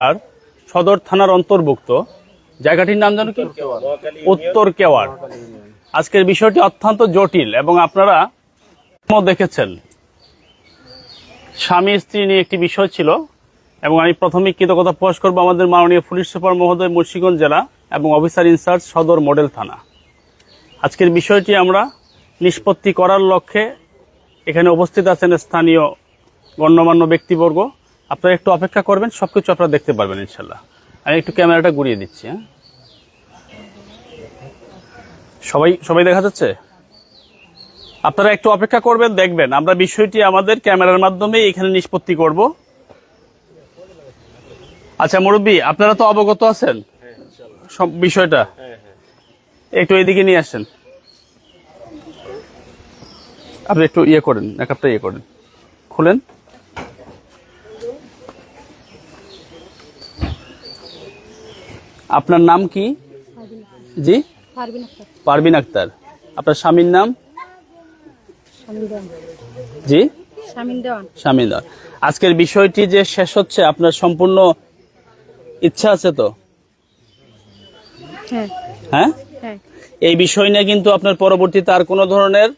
আর সদর থানার অন্তর্ভুক্ত জায়গাটির নাম জানো কি? উত্তর কেওয়ার। আজকের বিষয়টি অত্যন্ত জটিল এবং আপনারা দেখেছেন স্বামী স্ত্রী নিয়ে একটি বিষয় ছিল এবং আমি প্রথমে কৃতজ্ঞতা প্রকাশ করবো আমাদের মাননীয় পুলিশ সুপার মহোদয়, মুন্সিগঞ্জ জেলা এবং অফিসার ইনচার্জ সদর মডেল থানা। আজকের বিষয়টি আমরা নিষ্পত্তি করার লক্ষ্যে এখানে উপস্থিত আছেন স্থানীয় গণ্যমান্য ব্যক্তিবর্গ। আপনারা একটু অপেক্ষা করবেন, সবকিছু আপনারা দেখতে পারবেন ইনশাল্লাহ। আমি একটু ক্যামেরাটা ঘুরিয়ে দিচ্ছি। হ্যাঁ, সবাই দেখা যাচ্ছে? আপনারা একটু অপেক্ষা করবেন, দেখবেন আমরা বিষয়টি আমাদের ক্যামেরার মাধ্যমে এখানে নিষ্পত্তি করব। আচ্ছা মুরব্বী, আপনারা তো অবগত আছেন সব বিষয়টা, একটু এদিকে নিয়ে আসেন। আপনি একটু করেন, মেকআপটা করেন, খুলেন। আপনার নাম কি? জি, পারভিন আক্তার। আপনার স্বামীর নাম? জি, শামীম দেওয়ান। আজকের বিষয়টি যে শেষ হচ্ছে, আপনার সম্পূর্ণ ইচ্ছা আছে তো? হ্যাঁ, এই বিষয় নিয়ে কিন্তু আপনার পরবর্তীতে আর কোনো ধরনের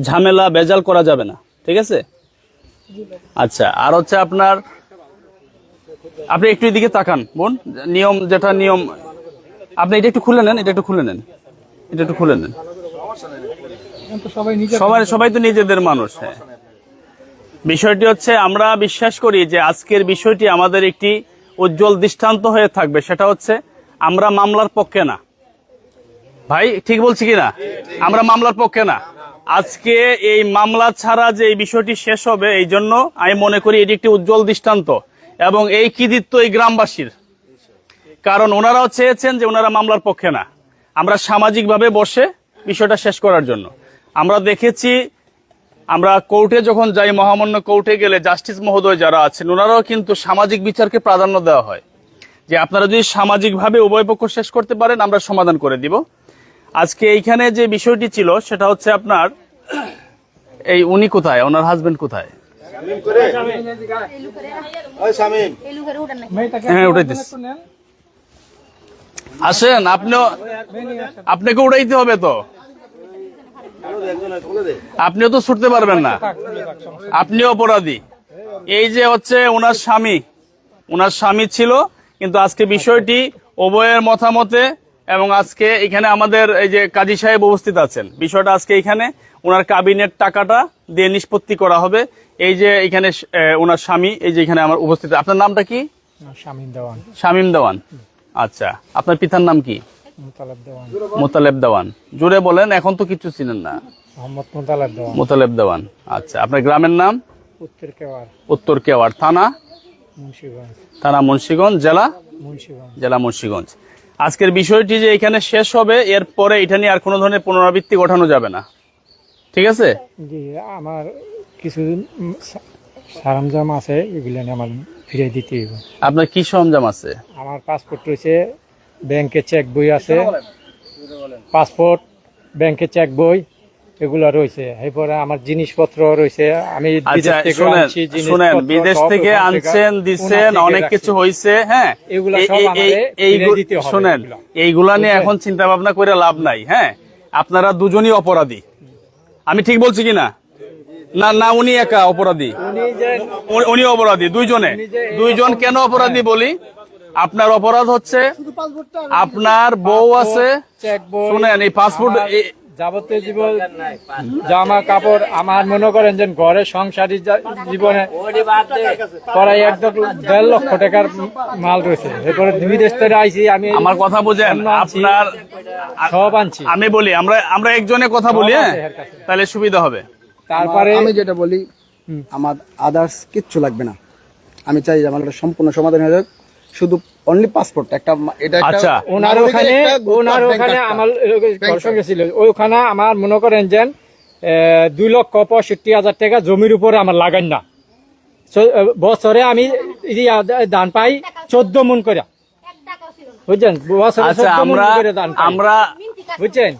ঝামেলা বেজাল করা যাবে না, ঠিক আছে? আচ্ছা, আর হচ্ছে আপনার, আপনি একটু এদিকে তাকান বোন, নিয়ম যেটা নিয়ম, আপনি এটা একটু খুলে নেন, এটা একটু খুলে নেন, এটা একটু খুলে নেন। সবাই তো নিজেদের মানুষ। হ্যাঁ, বিষয়টি হচ্ছে আমরা বিশ্বাস করি যে আজকের বিষয়টি আমাদের একটি উজ্জ্বল দৃষ্টান্ত হয়ে থাকবে। সেটা হচ্ছে আমরা মামলার পক্ষে না। ভাই ঠিক বলছি কিনা? আমরা মামলার পক্ষে না। আজকে এই মামলা ছাড়া যে এই বিষয়টি শেষ হবে, এই জন্য আমি মনে করি এটি একটি উজ্জ্বল দৃষ্টান্ত এবং এই কৃতিত্ব এই গ্রামবাসীর। কারণ ওনারাও চেয়েছেন যে ওনারা মামলার পক্ষে না, আমরা সামাজিকভাবে বসে বিষয়টা শেষ করার জন্য। আমরা দেখেছি, আমরা কোর্টে যখন যাই, মহামান্য কোর্টে গেলে জাস্টিস মহোদয় যারা আছেন ওনারাও কিন্তু সামাজিক বিচারকে প্রাধান্য দেওয়া হয়, যে আপনারা যদি সামাজিকভাবে উভয় পক্ষ শেষ করতে পারেন আমরা সমাধান করে দিব। আজকে এইখানে যে বিষয়টি ছিল সেটা হচ্ছে আপনার এই উনি কোথায়, ওনার হাজবেন্ড কোথায়? হ্যাঁ, উঠাইতেছি। আসেন, আপনাকে উঠাইতে হবে তো, আপনিও তো ছুটতে পারবেন না, আপনিও অপরাধী। এই যে হচ্ছে ওনার স্বামী ছিল, কিন্তু আজকে বিষয়টি উভয়ের মতামতে এবং আজকে এখানে আমাদের এই যে কাজী সাহেব উপস্থিত আছেন, বিষয়টা আজকে এখানে ওনার কাবিনেট টাকাটা দিয়ে নিষ্পত্তি করা হবে। এই যে এখানে ওনার স্বামী, এই যে এখানে আমার উপস্থিত। আপনার নামটা কি? শামীম দেওয়ান। আচ্ছা, আপনার পিতার নাম কি? মোতালেব দেওয়ান। জোরে বলেন, এখন তো কিছু ছিলেন না। মোতালেব দেওয়ান। আচ্ছা, আপনার গ্রামের নাম? উত্তর কেওয়ার। থানা মুন্সিগঞ্জ, জেলা মুন্সিগঞ্জ। আজকের বিষয়টি যে এখানে শেষ হবে, এরপরে এটা নিয়ে আর কোনো ধরনের পুনরাবৃত্তি ঘটানো যাবে না, ঠিক আছে? আমার কিছু সরঞ্জাম আছে, এগুলো আমার ফিরিয়ে দিতে হবে। আপনার কি সরঞ্জাম আছে? আমার পাসপোর্ট রয়েছে, ব্যাংকে চেক বই আছে, পাসপোর্ট, ব্যাংকে চেক বই এগুলো রয়েছে। এরপরে আমার জিনিসপত্র রয়েছে, আমি বিদেশ থেকে আনছেন, দিচ্ছেন, অনেক কিছু হয়েছে। হ্যাঁ, শুনেন, এইগুলা নিয়ে এখন চিন্তা ভাবনা করে লাভ নাই। হ্যাঁ, আপনারা দুজনই অপরাধী। আমি ঠিক বলছি কিনা? না, উনি একা অপরাধী, উনি অপরাধী। দুইজন কেন অপরাধী বলি? আপনার অপরাধ হচ্ছে আপনার বউ আছে, শুনেন, এই পাসপোর্ট, যাবতীয় জীবন জামা কাপড়, আমার মনে করেন যে ঘরে সংসারী জীবনে প্রায় 1.5 লক্ষ টাকার মাল রয়েছে। এরপরে বিদেশ থেকে আইসি আমি। আমার কথা বুঝেন, আপনার সব আনছি। আমি বলি, আমরা একজনের কথা বলি, হ্যাঁ, তাহলে সুবিধা হবে। তারপরে আমি যেটা বলি, আমার আদার্স কিচ্ছু লাগবে না। আমি চাই আমার একটা সম্পূর্ণ সমাধান হয়ে যাক, শুধু অনলি পাসপোর্ট একটা। এটা আচ্ছা, ওনার ওখানে আমার সঙ্গে ছিল, ওইখানে আমার মনে করেন যে 2,65,000 টাকা জমির উপরে আমার লাগান না। বছরে আমি দান পাই 14 মন করে, বুঝছেন? আমরা বুঝছেন,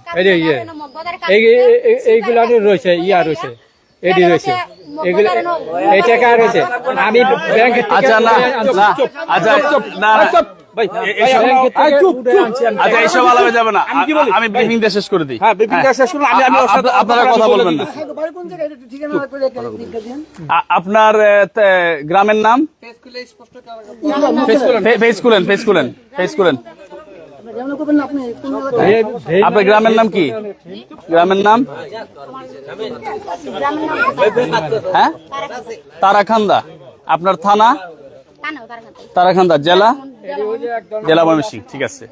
এইগুলা রয়েছে, রয়েছে। এডি রয়েছে এগুলো এই টাকা রয়েছে আমি ব্যাংকের থেকে আচ্ছা না না আচ্ছা না না ভাই আচ্ছা এইসব আলাদা যাবে না আমি ব্রিফিং দিয়ে শেষ করে দিই হ্যাঁ বিপিনটা শেষ করুন আমি আপনারা কথা বলবেন না আপনার গ্রামের নাম ফেস খুলেন আপনার গ্রামের নাম কি গ্রামের নাম হ্যাঁ তারাখান্দা আপনার থানা তারাখান্দা জেলা ময়মনসিংহ ঠিক আছে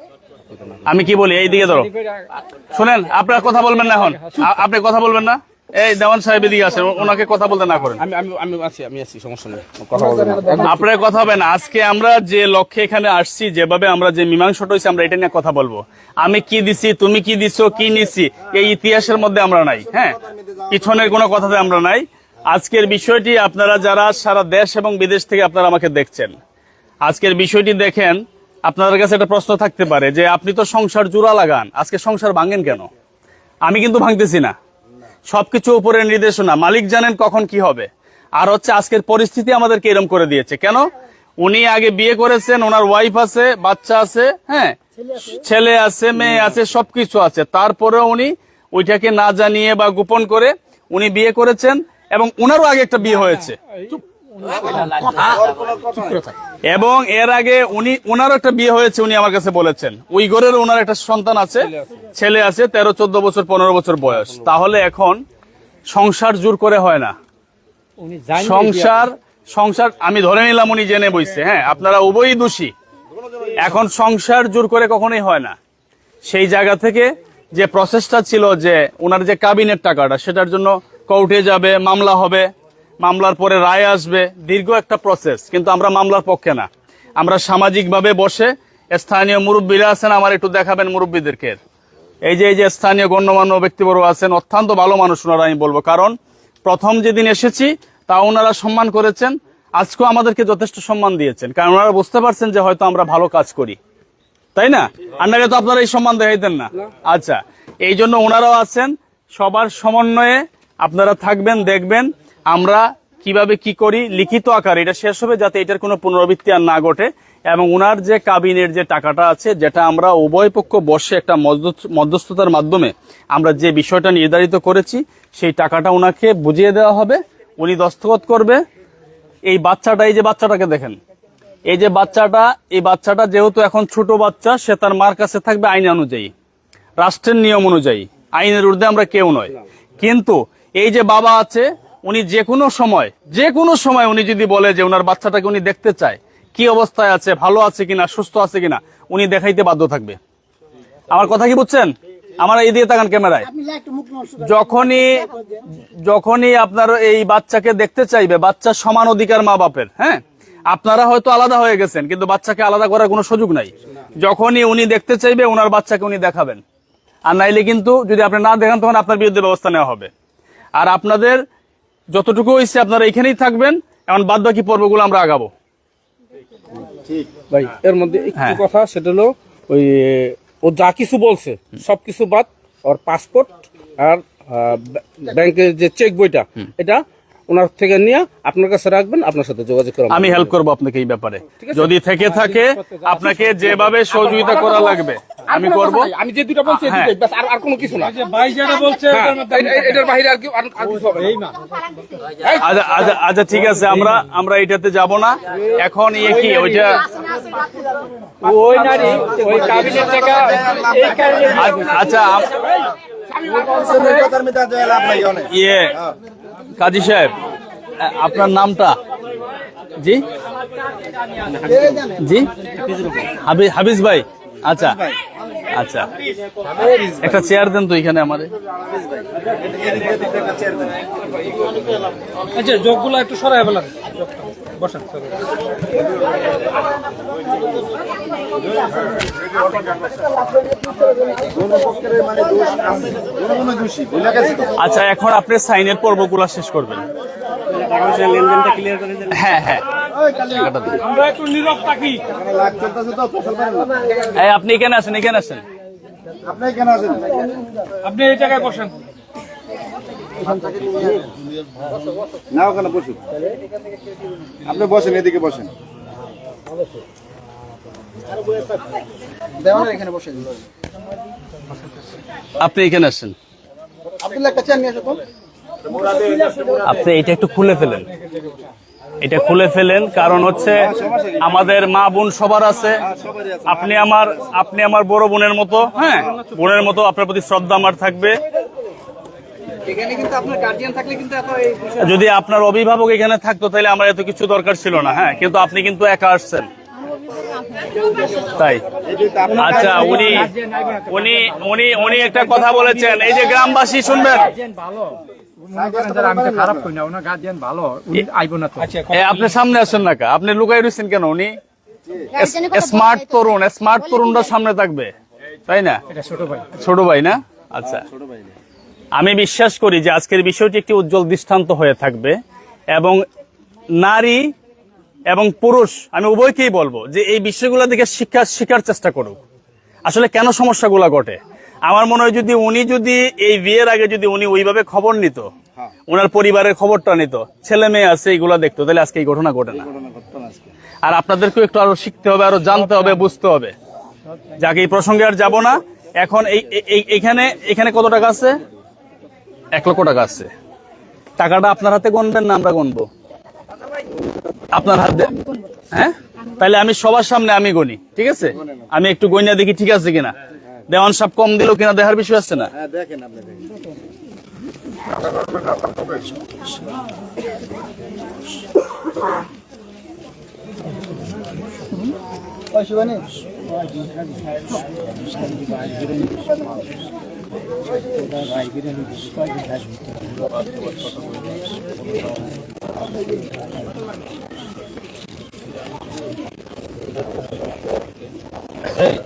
আমি কি বলি এই দিকে ধরো শুনেন আপনার কথা বলবেন না এখন আপনি কথা বলবেন না এই দেওয়ান সাহেব এদিকে আছেন ওনাকে কথা বলতে না করেন আমি আছি সমস্যা নেই কথা বলবেন আপনার কথা হবে না আজকে আমরা যে লক্ষ্যে এখানে আসছি যেভাবে আমরা যে মীমাংসাটা হয়েছি আমরা এটা নিয়ে কথা বলবো আমি কি দিছি তুমি কি দিছো কি নিছি এই ইতিহাসের মধ্যে আমরা নাই হ্যাঁ পিছনের কোনো কথাতে আমরা নাই আজকের বিষয়টি আপনারা যারা সারা দেশ এবং বিদেশ থেকে আপনারা আমাকে দেখছেন আজকের বিষয়টি দেখেন আপনাদের কাছে একটা প্রশ্ন থাকতে পারে যে আপনি তো সংসার জোড়া লাগান আজকে সংসার ভাঙেন কেন আমি কিন্তু ভাঙতেছি না সবকিছু উপরের নির্দেশনা মালিক জানেন কখন কি হবে আর হচ্ছে আজকের পরিস্থিতি আমাদেরকে এরকম করে দিয়েছে কেন উনি আগে বিয়ে করেছেন ওনার ওয়াইফ আছে বাচ্চা আছে হ্যাঁ ছেলে আছে মেয়ে আছে সবকিছু আছে তারপরেও উনি ওইটাকে না জানিয়ে বা গোপন করে উনি বিয়ে করেছেন এবং ওনারও আগে একটা বিয়ে হয়েছে এবং এর আগে ওনার একটা বিয়ে হয়েছে উনি আমার কাছে বলেছেন উইগরের ওনার একটা সন্তান আছে ছেলে আছে 13-14 বছর 15 বছর বয়স তাহলে এখন সংসার জোর করে হয় না সংসার আমি ধরে নিলাম উনি জেনে বইছে হ্যাঁ আপনারা উভয়ই দোষী এখন সংসার জোর করে কখনোই হয় না সেই জায়গা থেকে যে প্রসেসটা ছিল যে ওনার যে কাবিনের টাকাটা সেটার জন্য কোর্টে যাবে মামলা হবে মামলার পরে রায় আসবে দীর্ঘ একটা প্রসেস কিন্তু আমরা মামলার পক্ষে না আমরা সামাজিকভাবে বসে স্থানীয় মুরব্বীরা আছেন আমার একটু দেখাবেন মুরব্বীদেরকে এই যে স্থানীয় গণ্যমান্য ব্যক্তিবর্গ আছেন অত্যন্ত ভালো মানুষ ওনারা আমি বলবো কারণ প্রথম যেদিন এসেছি তা ওনারা সম্মান করেছেন আজকেও আমাদেরকে যথেষ্ট সম্মান দিয়েছেন কারণ ওনারা বুঝতে পারছেন যে হয়তো আমরা ভালো কাজ করি তাই না আপনাকে তো আপনারা এই সম্মান দেখাইতেন না আচ্ছা এই জন্য ওনারাও আছেন সবার সমন্বয়ে আপনারা থাকবেন দেখবেন আমরা কিভাবে কি করি লিখিত আকারে এটা শেষ হবে যাতে এটার কোনো পুনরাবৃত্তি আর না ঘটে এবং ওনার যে কাবিনের যে টাকাটা আছে যেটা আমরা উভয় পক্ষ বসে একটা মধ্যস্থতার মাধ্যমে আমরা যে বিষয়টা নির্ধারিত করেছি সেই টাকাটা ওনাকে বুঝিয়ে দেওয়া হবে উনি দস্তখত করবে এই বাচ্চাটাকে দেখেন এই বাচ্চাটা যেহেতু এখন ছোট বাচ্চা সে তার মার কাছে থাকবে আইন অনুযায়ী রাষ্ট্রের নিয়ম অনুযায়ী আইনের ঊর্ধ্বে আমরা কেউ নয় কিন্তু এই যে বাবা আছে উনি যে কোনো সময় উনি যদি বলে যে ওনার বাচ্চাটাকে উনি দেখতে চায় কি অবস্থায় আছে ভালো আছে কিনা সুস্থ আছে কিনা উনি দেখাইতে বাধ্য থাকবে আমার কথা কি বুঝছেন আমার এই দিয়ে তাকান ক্যামেরায় যখনই আপনার এই বাচ্চাকে দেখতে চাইবে বাচ্চার সমান অধিকার মা বাপের হ্যাঁ আপনারা হয়তো আলাদা হয়ে গেছেন কিন্তু বাচ্চাকে আলাদা করার কোনো সুযোগ নাই যখনই উনি দেখতে চাইবে ওনার বাচ্চাকে উনি দেখাবেন আর নাইলে কিন্তু যদি আপনি না দেখান তখন আপনার বিরুদ্ধে ব্যবস্থা নেওয়া হবে আর আপনাদের যতটুকু হয়েছে আপনারা এখানেই থাকবেন এখন বাদ বাকি পর্বগুলো আমরা আগাবো ভাই এর মধ্যে একটু কথা সেটা হলো ওই ও যা কিছু বলছে সবকিছু বাদ ওর পাসপোর্ট আর ব্যাংকের যে চেক বইটা এটা ওনার থেকে নিয়ে আপনার কাছে রাখবেন আপনার সাথে যোগাযোগ করবেন আমি হেল্প করবো আপনাকে এই ব্যাপারে যদি থেকে থাকে আপনাকে যেভাবে সহযোগিতা করা লাগবে আমি করব আমি যে দুটো বলছি আর কোনো কিছু না ভাই যেটা বলছে এটার বাইরে আর কিছু হবে না আচ্ছা ঠিক আছে আমরা এটাতে যাব না এখন কি ওইটা ওই নারী ওই কাবিনের টাকা এই কারণে আচ্ছা কাজী সাহেব আপনার নামটা জি জি হাবিজ ভাই আচ্ছা আচ্ছা একটা চেয়ার দেন তো এখানে আমাদের আচ্ছা যোগগুলো একটু সরাই ফেলান বসেন আচ্ছা এখন আপনি সাইনের পর্বগুলো শেষ করবেন হ্যাঁ হ্যাঁ আমরা একটু নীরব থাকি আপনি এখানে আসেন আপনি এই জায়গায় বসেন না ওখানে বসুন, আপনি বসেন, এদিকে বসেন। দেওয়ানের এখানে বসে দিন। আপনি এখানে আসেন, আব্দুল্লাহ একটা চেয়ার নিয়ে আসো তো। আপনি এটা একটু খুলে ফেলেন, এটা খুলে ফেলেন, কারণ হচ্ছে আমাদের মা বোন সবার আছে। আপনি আমার বড় বোনের মতো, হ্যাঁ বোনের মতো, আপনার প্রতি শ্রদ্ধা আমার থাকবে। এখানে কিন্তু আপনার গার্ডিয়ান থাকলে কিন্তু আপনার এই বিষয়ে যদি আপনার অভিভাবক এখানে থাকতো তাহলে আমার এত কিছু দরকার ছিল না, হ্যাঁ, কিন্তু আপনি কিন্তু একা আসছেন, তাই। আচ্ছা, উনি উনি উনি উনি একটা কথা বলেছেন, এই যে গ্রামবাসী শুনবেন, ভালো মনে করেন যারা, আমি তো খারাপ করি না, ওনার গার্জিয়ান ভালো, উনি আইব না তো। আপনি সামনে আসেন না কা, আপনি লুকাই রয়েছেন কেন? উনি স্মার্ট তরুণরা সামনে থাকবে, তাই না? এটা ছোট ভাই। ছোট ভাই না? আচ্ছা, আমি বিশ্বাস করি যে আজকের বিষয়টি একটি উজ্জ্বল দৃষ্টান্ত হয়ে থাকবে, এবং নারী এবং পুরুষ আমি উভয়কেই বলবো যে এই বিষয়গুলো দিকে শিক্ষার চেষ্টা করুক, আসলে কেন সমস্যাগুলো ঘটে। আমার মনে হয় যদি এই বিয়ের আগে যদি উনি ওইভাবে খবর নিত, ওনার পরিবারের খবরটা নিত, ছেলে মেয়ে আছে এইগুলা দেখতো, তাহলে আজকে এই ঘটনা ঘটে না। আর আপনাদেরকেও একটু আরো শিখতে হবে, আরো জানতে হবে, বুঝতে হবে। যাকে এই প্রসঙ্গে আর যাব না। এখন এখানে কত টাকা আছে? 1 লক্ষ টাকা আছে। টাকাটা আপনার হাতে গণবেন না আমরা গণবো? আপনার হাতে, হ্যাঁ, তাহলে আমি সবার সামনে আমি গণি, ঠিক আছে? আমি একটু গণিয়া দেখি ঠিক আছে কিনা, দেওয়ান সাহেব কম দিল কিনা দেখার বিষয় আছে না? হ্যাঁ দেখেন, আপনি দেখেন।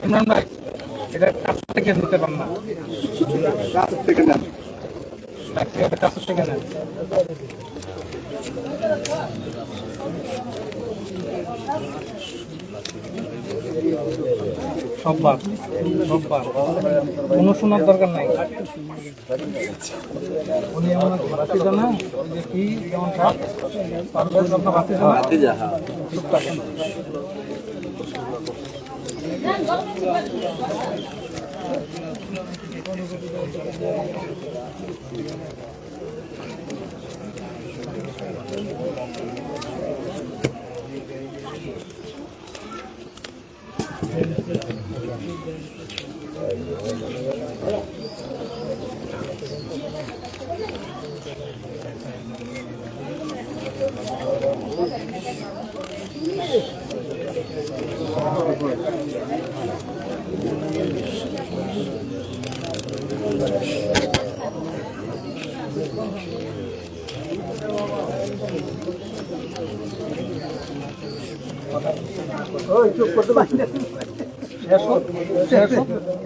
ইমরান ভাই, এটা কাছ থেকে নিতে পারেন না, কাছ থেকে নেন। কাছ থেকে নেন। সববার কোনো শোনার দরকার নাই। উনি আমার ভাতিজা না, ওই যে কি যেমন ভাতিজা না,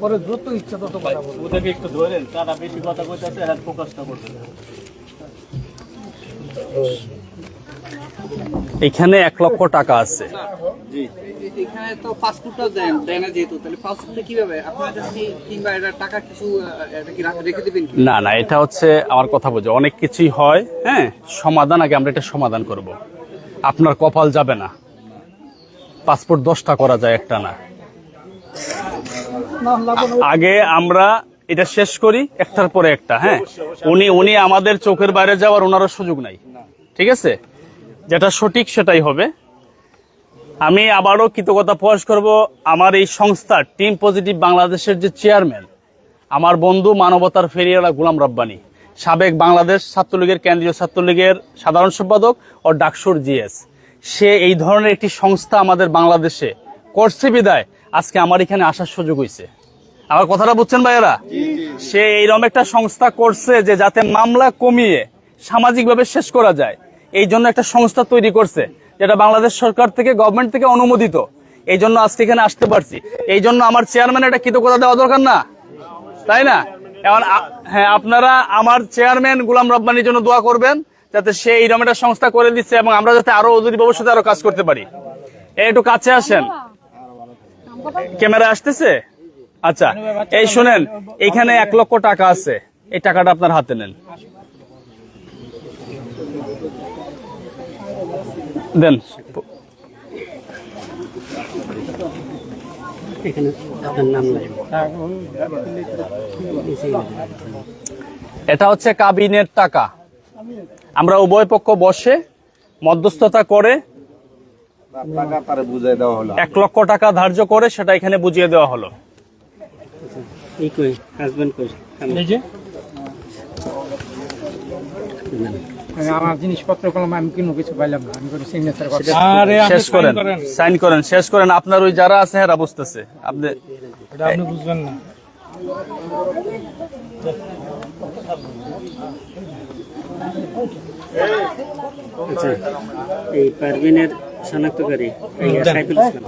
পরে যত ইচ্ছা তত কথা বলবো। ওদেরকে একটু ধরেন, তারা বেশি কথা কইতাছে, আর ফোকাসটা করতে। এখানে 1 লক্ষ টাকা আছে। এখানে তো পাসপোর্টটা দেয় না যেহেতু, তাহলে পাসপোর্টটা কিভাবে আপনার কাছে, কিংবা এটা টাকা কিছু এটা কি রেখে দিবেন? না না, এটা হচ্ছে আমার কথা বোঝো, অনেক কিছুই হয়, হ্যাঁ, সমাধান আগে আমরা এটা সমাধান করব। আপনার কপাল যাবে না, পাসপোর্ট 10টা করা যায়, একটা না। আগে আমরা এটা শেষ করি, একটার পরে একটা, হ্যাঁ। উনি আমাদের চোখের বাইরে যাওয়ার ওনারও সুযোগ নাই, ঠিক আছে? যেটা সঠিক সেটাই হবে। আমি আবারও কৃতজ্ঞতা প্রকাশ করব আমার এই সংস্থা টিম পজিটিভ বাংলাদেশের যে চেয়ারম্যান, আমার বন্ধু মানবতার ফেরিওয়ালা গোলাম রব্বানী, সাবেক বাংলাদেশ ছাত্রলীগের কেন্দ্রীয় ছাত্রলীগের সাধারণ সম্পাদক ও ডাকসুর জিএস। সে এই ধরনের একটি সংস্থা আমাদের বাংলাদেশে করছে বিদায় আজকে আমার এখানে আসার সুযোগ হয়েছে। আমার কথাটা বুঝছেন ভাইয়েরা? সে এইরকম একটা সংস্থা করছে যে যাতে মামলা কমিয়ে সামাজিকভাবে শেষ করা যায়, এই জন্য একটা সংস্থা তৈরি করছে, যেটা বাংলাদেশ সরকার থেকে, গভর্নমেন্ট থেকে অনুমোদিত। এই জন্য আজকে এখানে আসতে পারছি। এই জন্য আমার চেয়ারম্যান এটা কৃতজ্ঞতা দেওয়া দরকার না, তাই না? এখন হ্যাঁ, আপনারা আমার চেয়ারম্যান গোলাম রব্বানির জন্য দোয়া করবেন, যাতে সে এইরকম একটা সংস্থা করে দিচ্ছে, এবং আমরা যাতে আরো অদূর ভবিষ্যতে আরো কাজ করতে পারি। একটু কাছে আসেন, ক্যামেরা আসতেছে? আচ্ছা, এই শুনেন, এখানে 1 লক্ষ টাকা আছে, এই টাকাটা আপনার হাতে নেন। দেন। এটা হচ্ছে কাবিনের টাকা। আমরা উভয় পক্ষ বসে মধ্যস্থতা করে টাকা তারে বুঝাই দেওয়া হলো 1 লক্ষ টাকা ধার্য করে সেটা এখানে বুঝিয়ে দেওয়া হলো। আমার জিনিসপত্র কলম আমি কোনো কিছু পাইলাম না, আমি কোনো সিগনেচার করতে শেষ করেন, সাইন করেন, শেষ করেন। আপনার ওই যারা আছে এরা বুঝতেছে, আপনি এটা আপনি বুঝবেন না। এই পারভিনের শনাক্তকারী এই সাইফুল ইসলাম।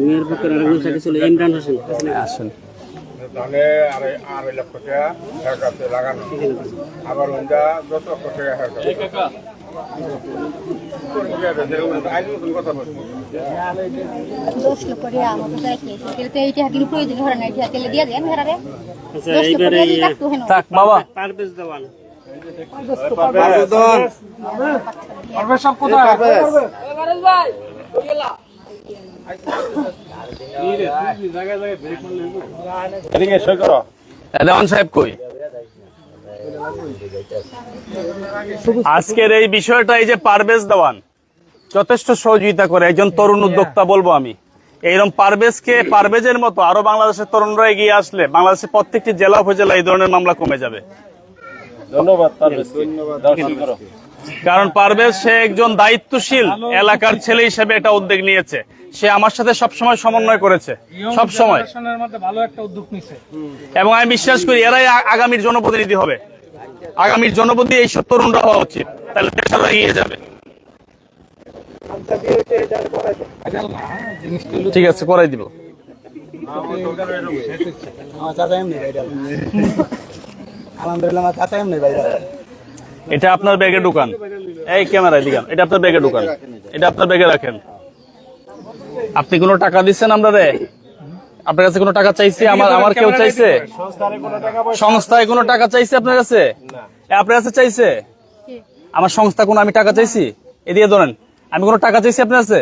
মেয়ের পক্ষের আরেকজন সাথে ছিল ইমরান হোসেন। আসেন। ধানে 2.5 লক্ষ টাকা হেরকাতে লাগানো আবার ওইটা 10 লক্ষ টাকা হেরকাত কথা বলছি 10 লক্ষ টাকা আমাকে চাইছে তেলে তো এইটা হাতির প্রয়োজন হয় না, এইটা তেলে দিয়ে দেন হেরারে। আচ্ছা এইবারে থাক বাবা, পারভেজ দেওয়ান এদিকে সই করো দেওয়ান সাহেব কই? আজকের এই বিষয়টা এই যে পারভেজ দেওয়ান যথেষ্ট সহযোগিতা করে, একজন তরুণ উদ্যোক্তা বলবো আমি। এইরকম পারভেজের মতো আরো বাংলাদেশের তরুণরা এগিয়ে আসলে বাংলাদেশের প্রত্যেকটি জেলা উপজেলা এই ধরনের মামলা কমে যাবে। ধন্যবাদ পারভেজ, ধন্যবাদ। কারণ পারভেজ সে একজন দায়িত্বশীল এলাকার ছেলে হিসেবে এটা উদ্যোগ নিয়েছে। সে আমার সাথে সবসময় সমন্বয় করেছে, সবসময়। মধ্যে ভালো একটা উদ্যোগ নিছে। এবং আমি বিশ্বাস করি এরাই আগামীর জনপ্রতিনিধি হবে। আগামীর জনপ্রতিনিধি এইসব তরুণরা হওয়া উচিত, তাহলে দেশটা এগিয়ে যাবে। ঠিক আছে, করাই দিব। আলহামদুলিল্লাহ আমার চাচা এমনি ভাই। এটা আপনার ব্যাগে ঢুকান, এই ক্যামেরায় দিকান, এটা আপনার ব্যাগে ঢুকান, এটা আপনার ব্যাগে রাখেন। আপনি কোনো টাকা দিচ্ছেন আমরা রে? আপনার কাছে কোনো টাকা চাইছে? আমার কেউ চাইছে? সংস্থায় কোনো টাকা চাইছে আপনার কাছে? আপনার কাছে চাইছে? আমার সংস্থা কোনো আমি টাকা চাইছি? এদিকে ধরেন, আমি কোনো টাকা চাইছি আপনার কাছে?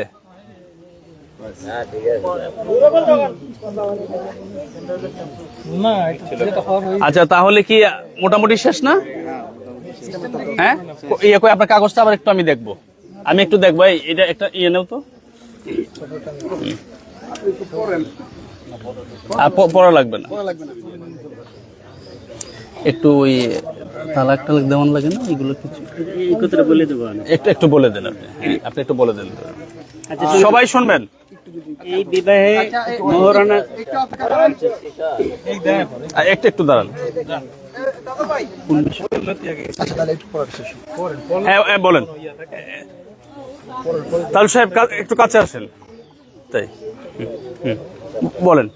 আচ্ছা, তাহলে কি মোটামুটি শেষ না? হ্যাঁ, ইয়ে কই আপনার কাগজটা আবার একটু আমি দেখবো, আমি একটু দেখবো। এটা একটা ইয়ে নেও তো, আর পড়া লাগবে না। একটু ওই তালাক দেওয়ান লাগে না, এগুলো কিছু এই কথাটা বলে দেবো আমি। একটু বলে দেন আপনি। আপনি একটু বলে দেন, আচ্ছা, সবাই শুনবেন। এই বিবাহে মহারণা একটু দাঁড়ান। হ্যাঁ বলেন, তালু সাহেব একটু কাছে আসেন। তাই বলেন।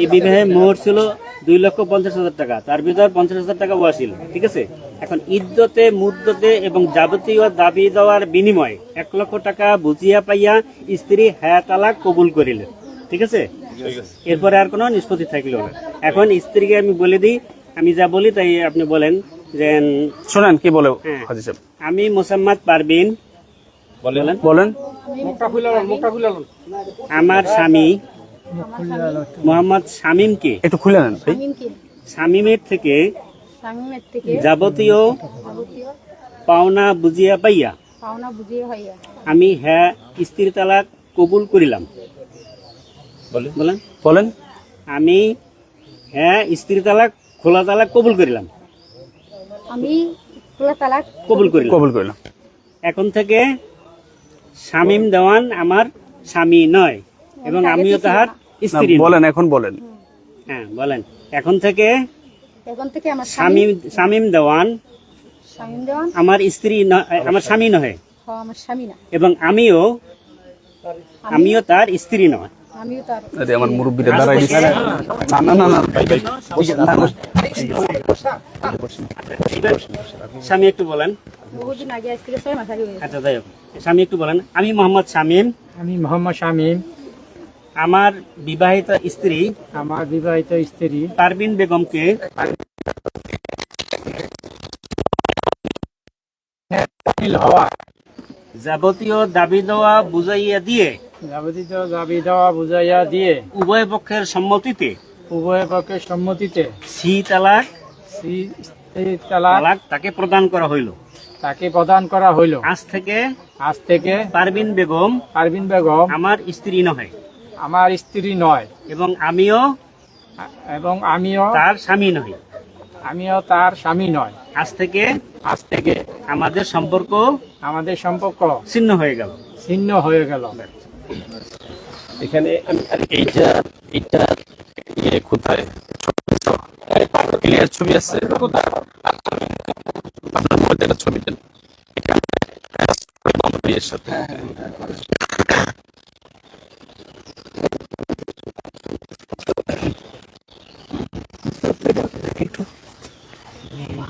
এই বিবাহে মোহর ছিল 2,50,000 টাকা, তার ভিতর 50,000 টাকা ওয়াসিল। ঠিক আছে, এখন ইদ্যতে মুদ্দতে এবং যাবতীয় দাবি দেওয়ার বিনিময়ে 1 লক্ষ টাকা বুঝিয়া পাইয়া স্ত্রী হ্যাঁ তালাক কবুল করিলেন। ঠিক আছে, এরপরে আর কোনো নিষ্পত্তি থাকলো না। এখন স্ত্রীকে আমি বলে দিই, আমি যা বলি তাই আপনি বলেন যে শোনেন কি বলে হ্যাঁ, হাজি সাহেব। আমি মোসাম্মদ পারভিন বলেন। আমার স্বামী মোহাম্মদ শামীমকে একটু খুলে নেন ভাই। শামীমের থেকে শামীমের থেকে যাবতীয় যাবতীয় পাওনা বুঝিয়া পাইয়া পাওনা বুঝিয়ে হইয়া আমি হ্যাঁ স্ত্রী তালাক কবুল করিলাম। বলেন। আমি হ্যাঁ স্ত্রী তালাক খোলা তালাক কবুল করিলাম। আমি খোলা তালাক কবুল কবুল করলাম। এখন থেকে শামীম দেওয়ান আমার স্বামী নয় এবং আমিও তাহার স্ত্রী নই। বলেন, এখন বলেন। হ্যাঁ বলেন। এখন থেকে আমার স্বামী শামীম দেওয়ান আমার স্ত্রী আমার স্বামী নয় আমার স্বামী না এবং আমিও তার স্ত্রী নয়। আমিও তার আরে আমার মুরব্বীরা দাঁড়াই দিচ্ছে না না না না ভাই ভাই স্বামী একটু বলেন। বহুদিন আগে আজ থেকে 6 মাস আগে হয়েছে। আচ্ছা যাই হোক, স্বামী একটু বলেন। আমি মোহাম্মদ শামীম, আমি মোহাম্মদ শামীম, আমার বিবাহিত স্ত্রী আমার বিবাহিত স্ত্রী পারভিন বেগমকে যাবতীয় দাবি দেওয়া বুঝাইয়া দিয়ে যাবতীয় দাবি দেওয়া বুঝাইয়া দিয়ে উভয় পক্ষের সম্মতিতে উভয় পক্ষের সম্মতিতে সি তালাক তালাক তাকে প্রদান করা হইল। তাকে প্রদান করা হইল। আজ থেকে পারভিন বেগম আমার স্ত্রী নহে আমার স্ত্রী নয় এবং আমিও তার স্বামী নহে। আমিও তার স্বামী নয়। আজ থেকে আমাদের সম্পর্ক ছিন্ন হয়ে গেল। এখানে এইটা কোথায় ক্লিয়ার ছবি আছে আপনার মধ্যে একটা ছবি দেন এর সাথে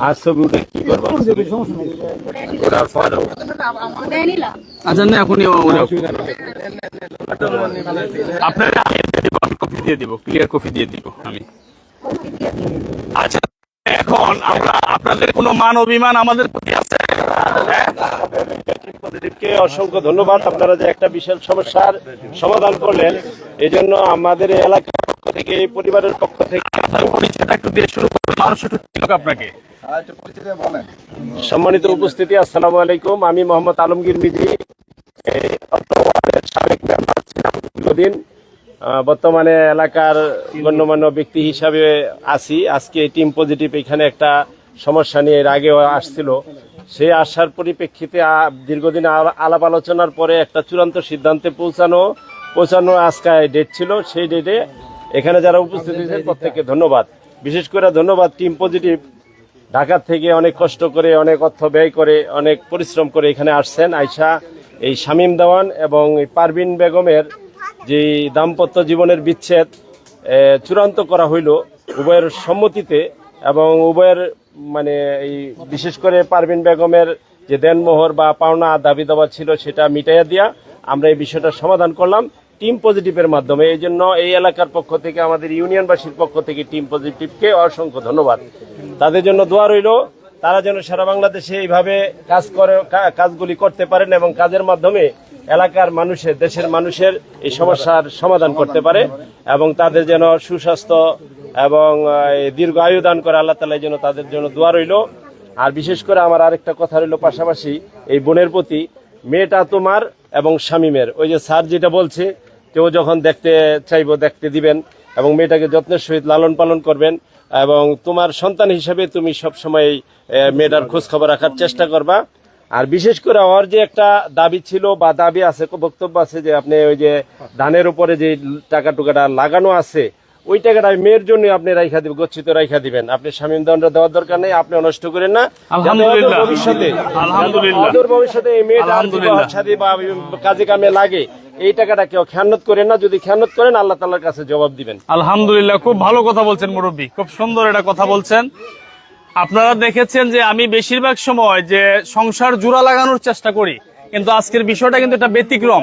আর ছবি উঠে কি করবো আচ্ছা না এখনই আপনার কপি দিয়ে দিব, ক্লিয়ার কপি দিয়ে দিব আমি। আচ্ছা এখন আমরা আপনাদের কোনো মান অভিমান আমাদের প্রতি আছে? অসংখ্য ধন্যবাদ। আপনারা যে একটা বিশাল সমস্যার সমাধান করলেন, এই জন্য আমাদের এলাকার পক্ষ থেকে, এই পরিবারের পক্ষ থেকে একটু দিয়ে শুরু করবো। মানুষ একটু চিনুক আপনাকে। সম্মানিত উপস্থিতি, আসসালামু আলাইকুম। আমি মোহাম্মদ আলমগীর মিজি, সাবেক মেম্বার ছিলাম দীর্ঘদিন। বর্তমানে এলাকার গণ্যমান্য ব্যক্তি হিসাবে আছি। আজকে টিম পজিটিভ এখানে একটা সমস্যা নিয়ে এর আগেও আসছিল। সেই আসার পরিপ্রেক্ষিতে দীর্ঘদিন আলাপ আলোচনার পরে একটা চূড়ান্ত সিদ্ধান্তে পৌঁছানো আজকে ডেট ছিল। সেই ডেটে এখানে যারা উপস্থিত হয়েছেন প্রত্যেককে ধন্যবাদ। বিশেষ করে ধন্যবাদ টিম পজিটিভ, ঢাকা থেকে অনেক কষ্ট করে, অনেক অর্থ ব্যয় করে, অনেক পরিশ্রম করে এখানে আসছেন। আয়শা, এই শামীম দেওয়ান এবং এই পারভিন বেগমের যে দাম্পত্য জীবনের বিচ্ছেদ চূড়ান্ত করা হইল উভয়ের সম্মতিতে, এবং উভয়ের মানে এই বিশেষ করে পারভিন বেগমের যে দেনমোহর বা পাওনা দাবি দাবা ছিল সেটা মিটাইয়া দিয়া আমরা এই বিষয়টা সমাধান করলাম টিম পজিটিভের মাধ্যমে। এই জন্য এই এলাকার পক্ষ থেকে, আমাদের ইউনিয়নবাসীর পক্ষ থেকে টিম পজিটিভকে অসংখ্য ধন্যবাদ। তাদের জন্য দোয়া রইল, তারা যেন সারা বাংলাদেশে এইভাবে কাজগুলি করতে পারেন এবং কাজের মাধ্যমে এলাকার মানুষের, দেশের মানুষের এই সমস্যার সমাধান করতে পারে এবং তাদের যেন সুস্বাস্থ্য এবং দীর্ঘ আয়ু দান করে আল্লাহ তাআলা, যেন তাদের জন্য দোয়া রইল। আর বিশেষ করে আমার আরেকটা কথা রইল পাশাপাশি এই বোনের প্রতি, মেয়েটা তোমার এবং শামীমের, ওই যে স্যার যেটা বলছে, কেউ যখন দেখতে চাইবো দেখতে দিবেন এবং মেয়েটাকে যত্নের সহিত লালন পালন করবেন এবং তোমার সন্তান হিসাবে তুমি সবসময় মেয়েটার খোঁজ খবর রাখার চেষ্টা করবা। আর বিশেষ করে ওর যে একটা দাবি ছিল বা দাবি আছে, বক্তব্য আছে যে আপনি ওই যে ধানের উপরে যে টাকা টুকাটা লাগানো আছে, ওই টাকাটা মেয়ের জন্য আপনি রাইখা দিবেন, গচ্ছিত রাইখা দিবেন। আপনি শামীম দেওয়ানরা দেওয়ার দরকার নেই, আপনি নষ্ট করেন না। ভবিষ্যতে এই মেয়েটা সাথে বা কাজে কামে লাগে, এই টাকাটা কেউ খেয়ানত করেন না। যদি খেয়ানত করেন আল্লাহ তাআলার কাছে জবাব দিবেন। আলহামদুলিল্লাহ, খুব ভালো কথা বলছেন মুরব্বী, খুব সুন্দর এটা কথা বলছেন। আপনারা দেখেছেন যে আমি বেশিরভাগ সময় যে সংসার জোড়া লাগানোর চেষ্টা করি, কিন্তু আজকের বিষয়টা কিন্তু এটা ব্যতিক্রম।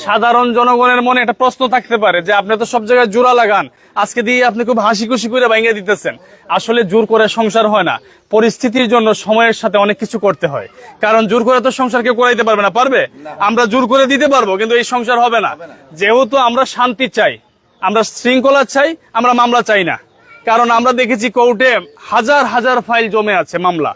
সাধারণ জনগণের মনে একটা প্রশ্ন থাকতে পারে যে আপনি তো সব জায়গায় জোড়া লাগান, আজকে দিয়ে আপনি খুব হাসি খুশি করে ভেঙে দিতেছেন। আসলে জোর করে সংসার হয় না, পরিস্থিতির জন্য সময়ের সাথে অনেক কিছু করতে হয়। কারণ জোর করে তো সংসার কেউ করাইতে পারবে না, পারবে? আমরা জোর করে দিতে পারবো, কিন্তু এই সংসার হবে না। যেহেতু আমরা শান্তি চাই, আমরা শৃঙ্খলা চাই, আমরা মামলা চাই না। কারণ আমরা দেখেছি কোর্টে হাজার হাজার ফাইল জমে আছে, মামলা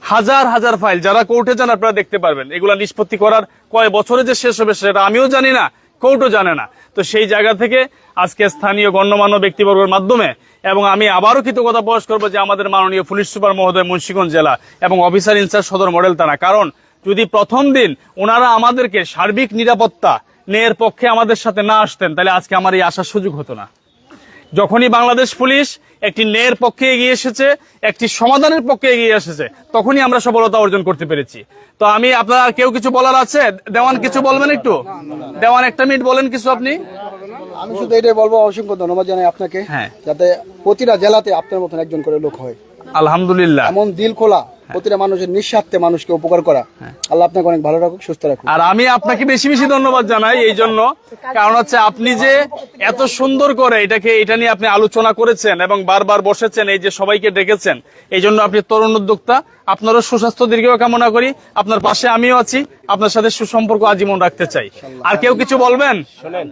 হাজার হাজার ফাইল। যারা কোর্টে যান আপনারা দেখতে পারবেন, এগুলা নিষ্পত্তি করার কয় বছরে যে শেষ হবে সেটা আমিও জানি না, কোর্টও জানে না। তো সেই জায়গা থেকে আজকে স্থানীয় গণ্যমান্য ব্যক্তিবর্গের মাধ্যমে, এবং আমি আবারও কৃতজ্ঞতা প্রকাশ করবো যে আমাদের মাননীয় পুলিশ সুপার মহোদয় মুন্সিগঞ্জ জেলা এবং অফিসার ইনচার্জ সদর মডেল থানা। কারণ যদি প্রথম দিন ওনারা আমাদেরকে সার্বিক নিরাপত্তা নেয়ার পক্ষে আমাদের সাথে না আসতেন, তাহলে আজকে আমার এই আসার সুযোগ হতো না। যখনই বাংলাদেশ পুলিশ একটি ন্যায়ের পক্ষে এগিয়ে এসেছে, একটি সমাধানের পক্ষে এগিয়ে এসেছে, তখনই আমরা সফলতা অর্জন করতে পেরেছি। তো আমি, আপনারা কেউ কিছু বলার আছে? দেওয়ান কিছু বলবেন একটু? দেওয়ান একটা মিনিট বলেন কিছু আপনি। আমি শুধু এটাই বলবো, অসংখ্য ধন্যবাদ জানাই আপনাকে, হ্যাঁ। যাতে প্রতিটা জেলাতে আপনার মতন একজন করে লোক হয়, আলহামদুলিল্লাহ। এমন দিল খোলা, প্রতিটা মানুষের নিঃস্বার্থে মানুষকে উপকার করা। আল্লাহ আপনাকে অনেক ভালো রাখুক, সুস্থ রাখুক। আর আমি আপনাকে বেশি বেশি ধন্যবাদ জানাই এই জন্য, কারণ হচ্ছে আপনি যে এত সুন্দর করে এটা নিয়ে আপনি আলোচনা করেছেন এবং বারবার বসেছেন, এই যে সবাইকে ডেকেছেন, এই জন্য আপনি তরুণ উদ্যোক্তা। আপনারও সুস্বাস্থ্য দীর্ঘ কামনা করি, আপনার পাশে আমিও আছি, আপনার সাথে সুসম্পর্ক আজীবন রাখতে চাই। আর কেউ কিছু বলবেন? শোনেন,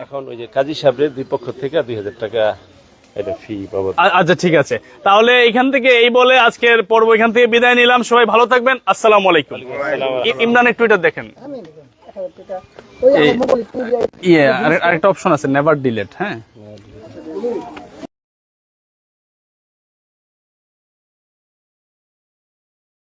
এখন ওই যে কাজী সাহেবের দুই পক্ষ থেকে 2000 টাকা এটা ফি বাবদ। আচ্ছা ঠিক আছে, তাহলে এখান থেকে এই বলে আজকের পর্ব এখান থেকে বিদায় নিলাম। সবাই ভালো থাকবেন, আসসালামু আলাইকুম। ইমরানের টুইটার দেখেন, আরেকটা অপশন আছে নেভার ডিলেট। হ্যাঁ